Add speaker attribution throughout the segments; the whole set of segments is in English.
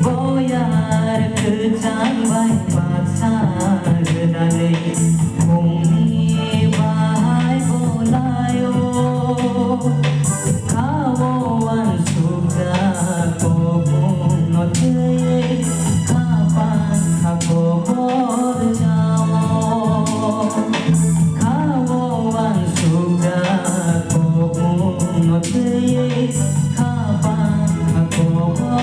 Speaker 1: boyar kejang baik paksa gedane bumi bahai bolayo kawan sudah kobong note kapan aku berjauh kawan sudah kobong note kapan aku berjauh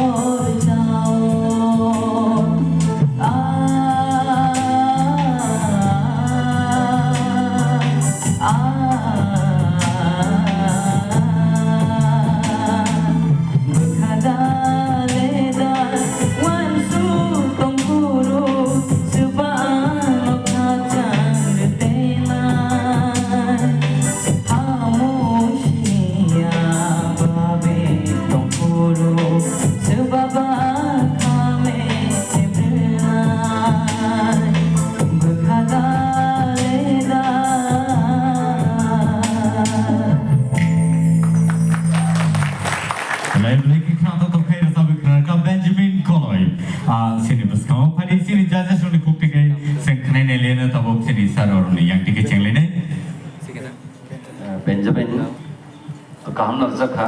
Speaker 2: Benjamin Kalai. Sini bersama pada sini jasa sudah kukti ke sengkene nelena tabu sini saror ni yang tiket ceng lene.
Speaker 3: Benjamin kaham narzakha.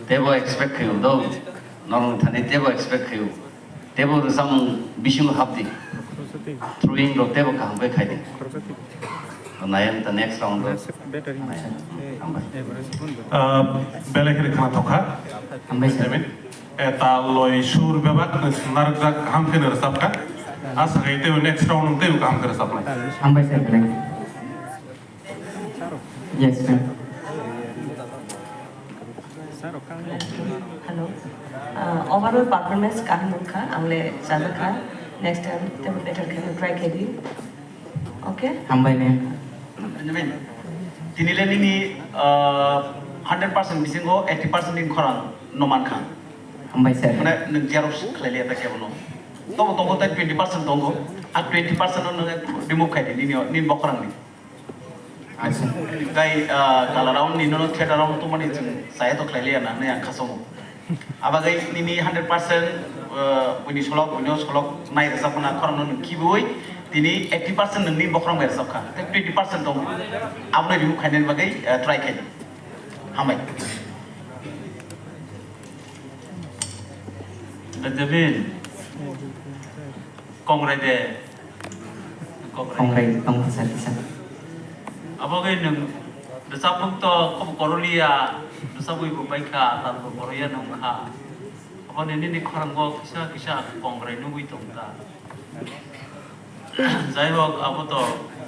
Speaker 3: Tebo expect kyu do norong thani tebo expect kyu. Tebo sam bishung hapdi. Throwing ro tebo kaham be khai di. Nayan the next round.
Speaker 4: Belek khana thokha. Benjamin eta loy sur bebak narzak kaham khena sapka. Asa gaite next round tebo kaham khena sapna.
Speaker 1: Ambai sir belek. Yes ma'am.
Speaker 5: Hello. Overall performance kaham kha angle jada kha next time tebo better kha try kedi. Okay?
Speaker 1: Ambai ne.
Speaker 3: Benjamin tinile nini 100% bisingo 80% in khorang noman khan.
Speaker 1: Ambai sir.
Speaker 3: Mane nung jaros khlele ta kebono. Tomo tomo ta 20% tongo. A 20% on remove khai di ni bokrang ni. Kai kala round ni no theater round to mani saya to khlele na ne khasomo. Abagai nini 100% wini solok nai resapna khorang no kiboi tini 80% nungni bokrang ber sabkha 20% dong abne remove khainen bagai try khai hamai
Speaker 2: Benjamin kongrai de
Speaker 1: Kongrai tong sat.
Speaker 2: abagai nung desapung to korolia desapui bubaika tan korolia nung kha apa ni khorang go kisa kongrai nungui tongta যাই হোক আপাতত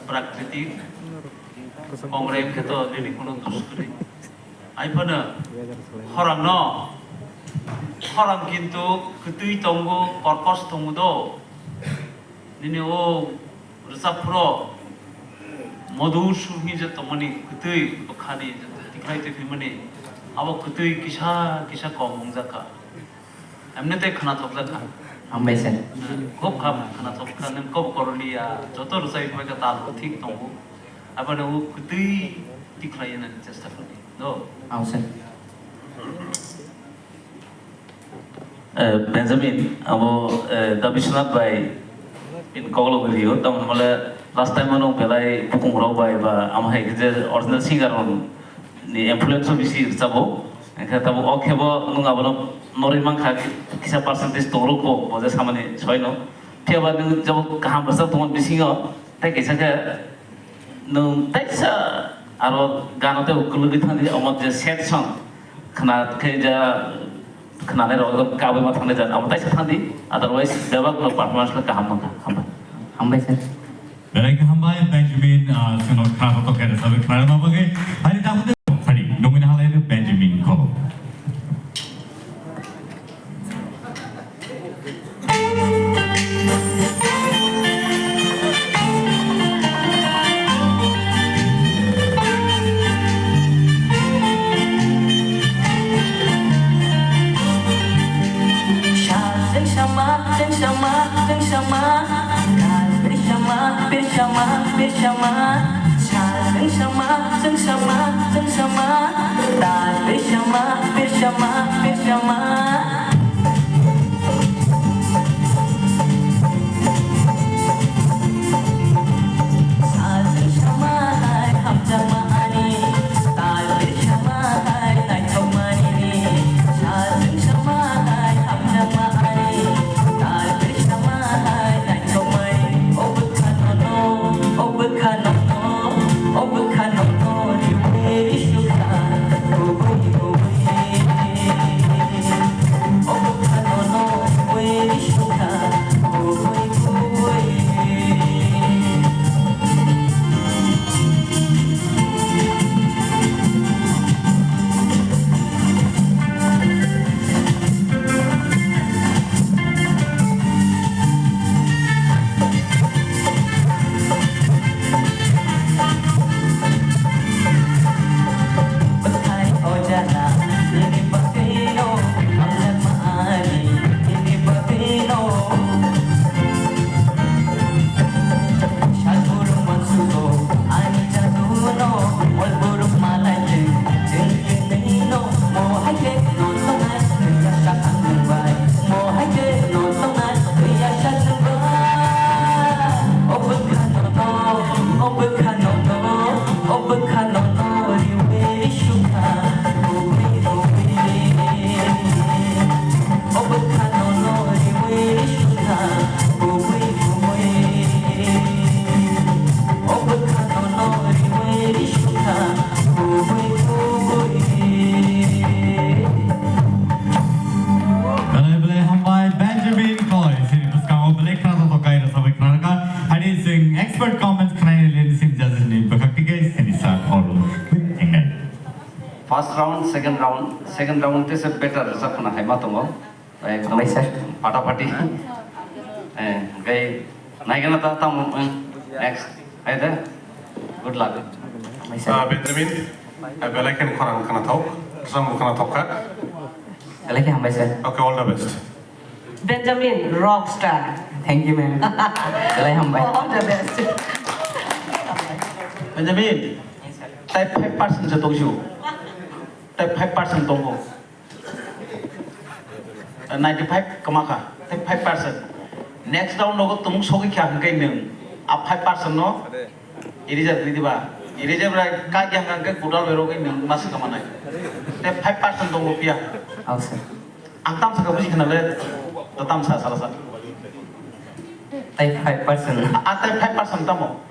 Speaker 2: প্রাকৃতিক কংগ্রেস ক্ষেত্রে দিদি কোনো দুষ্কৃতি আইফানো হরাং ন হরাং কিন্তু তুই তঙ্গ কর্কশ তঙ্গ দো দিনে ও রসাফ্র মধু সুহি যে তমনি তুই খানি তিখাইতে ফিমনি আবো তুই কিসা কম জাকা এমনিতে খানা থক জাকা
Speaker 1: Ambai sir.
Speaker 2: খুব খাম খানা থক খানে খুব করলিয়া যত রসাই কইকা তাল ঠিক তঙ্গ আবার ও তুই তিখাইনা চেষ্টা করি দো
Speaker 1: Au sir.
Speaker 6: Benjamin, abo Dabishnath by in Koglo video, tam mala last time ano pelai pukung raw by ba amhai je original singer on ni influence of bisi sabo, engka tabo okhebo nung abono norimang kha kisa percentage toro ko boje samane soino, tiaba nung jabo kaham basa tumon bisingo, tai kisa ke nung tai sa aro ganote ukulugi thandi amot je sad song, khana kheja kenalnya orang kawin matang dan amat aja tadi, otherwise jawab kalau performance le kaham
Speaker 1: Ambai sir.
Speaker 2: Baik hambai Benjamin sunod khana to kere sabe khana no bage hari ta hode hari nominal hale Benjamin ko
Speaker 1: Bersama
Speaker 7: First round, second round this is better result na hai matongo.
Speaker 1: Hambai sir.
Speaker 7: Patapati. Gai naigana ta tam next. Aida. Good luck.
Speaker 1: Hambai sir.
Speaker 4: Benjamin, belai kan korang kana thok, sambu kana thok ka.
Speaker 1: Kalai hambai sir.
Speaker 4: Okay, all the best.
Speaker 5: Benjamin, rock star.
Speaker 1: Thank you ma'am. Kalai hambai.
Speaker 5: All the best.
Speaker 3: Benjamin, type 5% je tong shu. Type 5% tong ho. 95 kamaka. Type 5%. Next round no tum sogi kya kai nung. Up 5% no. Irija diba. Irija bra ka kya kan kudal bero kai nung mas kamana. Type 5% tong ho pia.
Speaker 1: Oh sir.
Speaker 3: Antam sa kabuji kana le. Tatam sa sarasa.
Speaker 1: Type 5%.
Speaker 3: Type 5% tamo.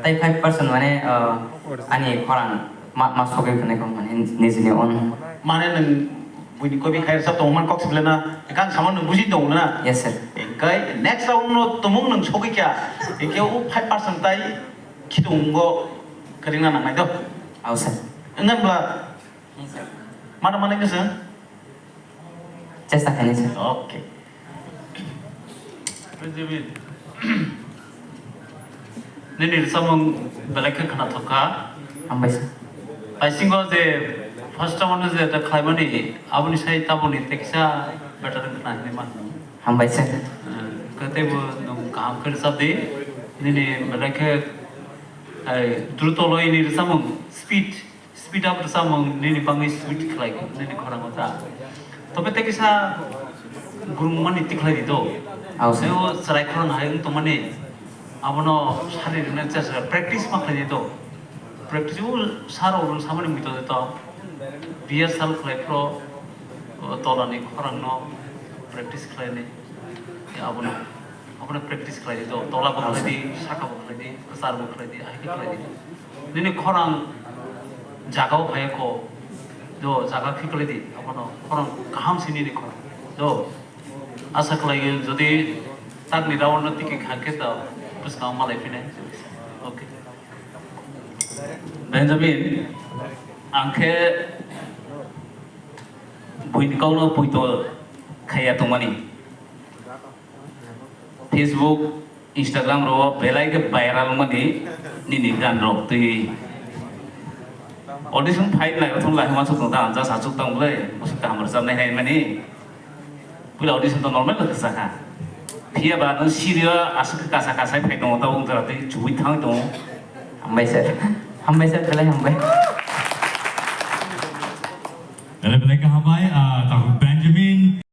Speaker 1: Type 5% mana ani korang masuk ke kena kau mana ni sini on.
Speaker 3: Mana nung bunyi kau bi khair sab tong man kok sebelah kan sama nung buji dong na.
Speaker 1: Yes sir.
Speaker 3: Engkai next round no tumung nung sogi kya. Engkai u 5% tai kidung go kerina nang mai do.
Speaker 1: Oh sir.
Speaker 3: Engan bla. Mana ke sih?
Speaker 1: Just a minute sir.
Speaker 3: Okay.
Speaker 2: Benjamin. Nini samung belai ke kana thoka.
Speaker 1: Hambai sir.
Speaker 2: I think was the first one is the climate. Abuni say tabuni teksa better than kana ni man.
Speaker 1: Hambai sir.
Speaker 2: Kate wo nung काम कर सब दे nini belai ke drutoloi ni samung speed up samung nini bangi speed kalai nini korang ota. Tapi teksa guru mani tiklai itu.
Speaker 1: Oh sir.
Speaker 2: Saya serai korang hayung tu mani. Abono hari ini just practice maklai itu. Practice itu saru orang sama ni gitu itu. Biar sal kalai pro tolani korang no practice kalai ni. Ya abono practice kalai itu. Tola bakalai di, saka bakalai di, besar bakalai di, akhir kalai di. Nini korang jaga upaya ko. Do jaga kalai di. Abono korang kaham sini ni korang. Do asa kalai jadi tak ni rawan nanti ke khake tau. Terus kamu malah ini, oke.
Speaker 6: Benjamin, angke buin kau no puito kaya tumani. Facebook, Instagram ro belai ke viral mani nini gan ro tu. Audition fight lah, orang lain masuk tentang anja satu tang boleh, masuk kamar sana hai mani. Bila audition tu normal lah kesana. Pia badan Syria asal kasar fight no tahu orang terhati cuit hang tu.
Speaker 1: Hambai sir. Hambai sir. Kalai hambai.
Speaker 8: Dari mereka hambai, tahu